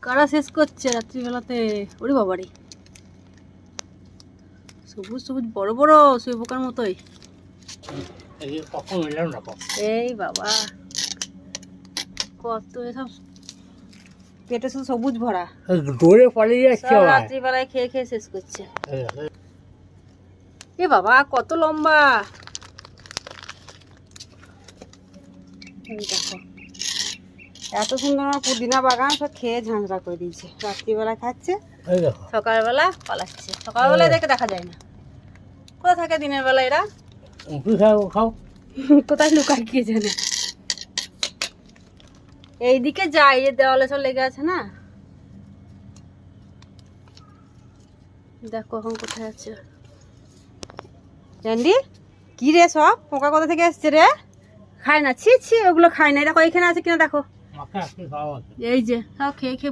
কারা শেষ করছে রাত্রিবেলাতে? ওরে বাবারে, সবুজ সবুজ বড় বড় শুয়োপোকার মতোই। এই বাবা, কত এসব পেটে শুধু সবুজ ভরা, দৌড়ে পালিয়ে যাচ্ছে। রাত্রিবেলায় খেয়ে খেয়ে শেষ করছে। এ বাবা, কত লম্বা! দেখো, এত সুন্দর আমার পুদিনা বাগান সব খেয়ে ঝাঁঝরা করে দিয়েছে। রাত্রিবেলা খাচ্ছে, সকালবেলা পালাচ্ছে। সকালবেলায় দেখে দেখা যায় না, কোথায় থাকে দিনের বেলা এরা? কোথায় লুকায় কে জানে। এইদিকে যায়, এই দেওয়ালে সব লেগে আছে না। দেখো এখন কোথায় আছে। জানলি কি রে, সব পোকা কোথা থেকে এসছে রে? খায় না, ছি ছি, ওগুলো খায় না। দেখো এখানে আছে কিনা দেখো, এই যে সব খেয়ে খেয়ে